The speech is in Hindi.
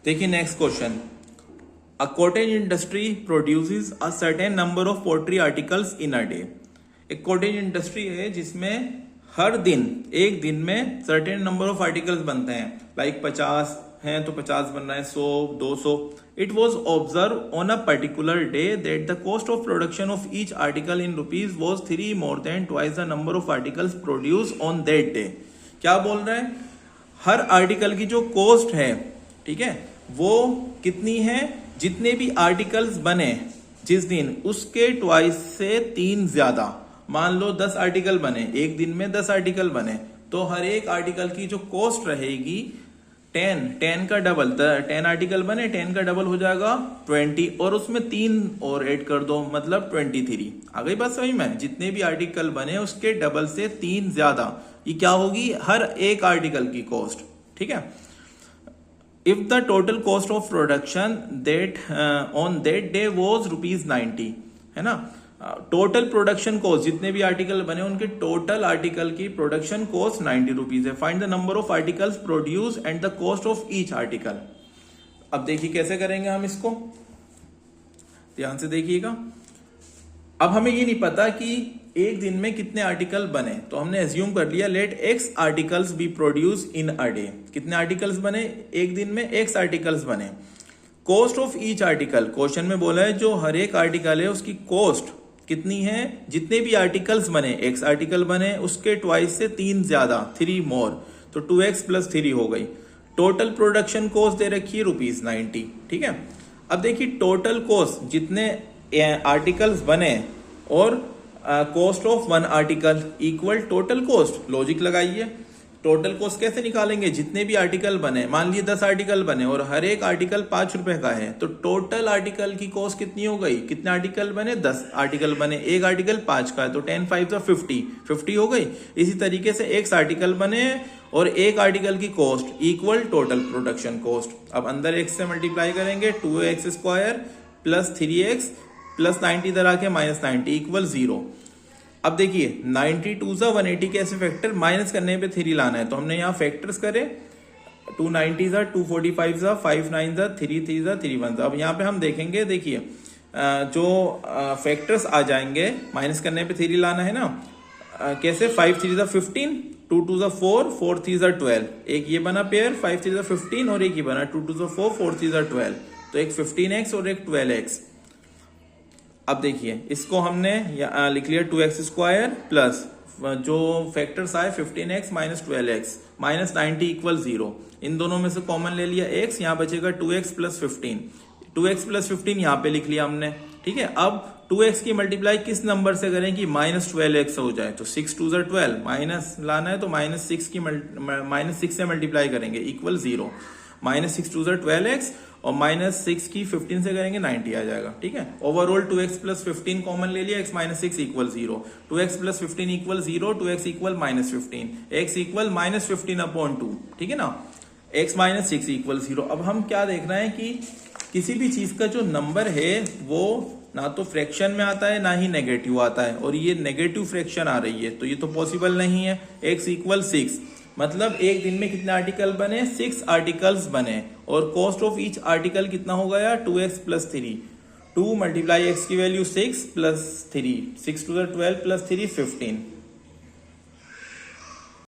देखिए next question, a cottage industry produces a certain number of poultry articles in a day. एक कॉटेज इंडस्ट्री है जिसमें हर दिन एक दिन में सर्टेन नंबर ऑफ आर्टिकल्स बनते हैं, लाइक 50 हैं तो 50 बन रहा है, 100, 200। It was observe on a particular day that the cost of production of each article in rupees was 3 more than twice the number of articles produce on that day. क्या बोल रहे हैं, हर आर्टिकल की जो कॉस्ट है, ठीक है, वो कितनी है, जितने भी आर्टिकल्स बने जिस दिन उसके ट्वाइस से 3 ज्यादा। मान लो 10 आर्टिकल बने, एक दिन में 10 आर्टिकल बने, तो हर एक आर्टिकल की जो कॉस्ट रहेगी 10 का डबल, 10 आर्टिकल बने 10 का डबल हो जाएगा 20, और उसमें 3 और ऐड कर दो मतलब 23। आ गई बात समझ में, जितने भी आर्टिकल बने उसके डबल से 3 ज्यादा, ये क्या होगी, हर एक आर्टिकल की कॉस्ट। ठीक है, if the total cost of production that on that day was ₹90, है ना, टोटल प्रोडक्शन कॉस्ट जितने भी आर्टिकल बने उनके टोटल आर्टिकल की प्रोडक्शन कॉस्ट ₹90 है। Find the number of articles produce and the cost of each article. अब देखिए कैसे करेंगे हम इसको, ध्यान से देखिएगा। अब हमें ये नहीं पता कि एक दिन में कितने आर्टिकल बने, तो हमने एज्यूम कर लिया let x articles be produce in a day. कितने आर्टिकल्स बने, एक दिन में x आर्टिकल्स बने। Cost of each article, question में बोला है जो हर एक आर्टिकल है उसकी कॉस्ट कितनी है, जितने भी आर्टिकल्स बने, x आर्टिकल बने उसके ट्वाइस से 3 ज्यादा, 3 मोर, तो 2x + 3 हो गई। टोटल प्रोडक्शन कॉस्ट दे रखी है ₹90। ठीक है, अब देखिए टोटल कॉस्ट जितने आर्टिकल्स बने और cost of 1 article equal total cost. Logic लगाइए, टोटल कॉस्ट कैसे निकालेंगे, जितने भी आर्टिकल बने, मान लिए 10 आर्टिकल बने और हर एक आर्टिकल ₹5 का है, तो टोटल आर्टिकल की कॉस्ट कितनी हो गई, कितने आर्टिकल बने, 10 आर्टिकल बने, एक आर्टिकल 5 का है, तो 10 5 50 हो गई। इसी तरीके से x आर्टिकल बने और एक आर्टिकल की cost equal total production cost. अब अंदर x से मल्टीप्लाई करेंगे, 2x² + 3x + 90 इधर आके -90 इक्वल 0। अब देखिए 92 सा 180 कैसे फैक्टर, माइनस करने पे 3 लाना है, तो हमने यहाँ फैक्टर्स करे, 290 सा 245 सा 59 सा 33 सा 31 सा। अब यहाँ पे हम देखेंगे, देखिए जो फैक्टर्स आ जाएंगे, माइनस करने पे 3 लाना है ना, कैसे, 5 3 सा 15, 2 2 सा 4, 4 3 सा 12, एक ये बना पेयर 5 3 सा 15 और एक ये बना 2 2 सा 4, 4 3 सा 12, तो एक 15x और एक 12x। अब देखिए इसको हमने लिख लिया 2x² प्लस जो फैक्टर्स आए 15x - 12x -90 इक्वल 0। इन दोनों में से कॉमन ले लिया x, यहाँ बचेगा 2x + 15, 2x + 15 यहाँ पे लिख लिया हमने। ठीक है, अब 2x की मल्टीप्लाई किस नंबर से करें कि -12x हो जाए, तो 6 2 = 12, माइनस लाना है तो -6 से मल्टीप्लाई करेंगे इक्वल 0। -6 2 = 12x और -6 की 15 से करेंगे 90 आ जाएगा। ठीक है, ओवरऑल 2x + 15 कॉमन ले लिया, x - 6 equal 0, 2x + 15 equal 0, 2x equal -15, x equal -15/2। ठीक है ना, x - 6 इक्वल 0। अब हम क्या देख रहे हैं कि किसी भी चीज का जो नंबर है वो ना तो फ्रैक्शन में आता है ना ही नेगेटिव आता है, और ये नेगेटिव फ्रैक्शन आ रही है, तो ये तो पॉसिबल नहीं है। x इक्वल 6 मतलब एक दिन में कितने आर्टिकल बने, 6 आर्टिकल्स बने, और कॉस्ट ऑफ ईच आर्टिकल कितना हो गया, 2x + 3, 2 × x की वैल्यू 6 + 3, 6 2 = 12 + 3 15।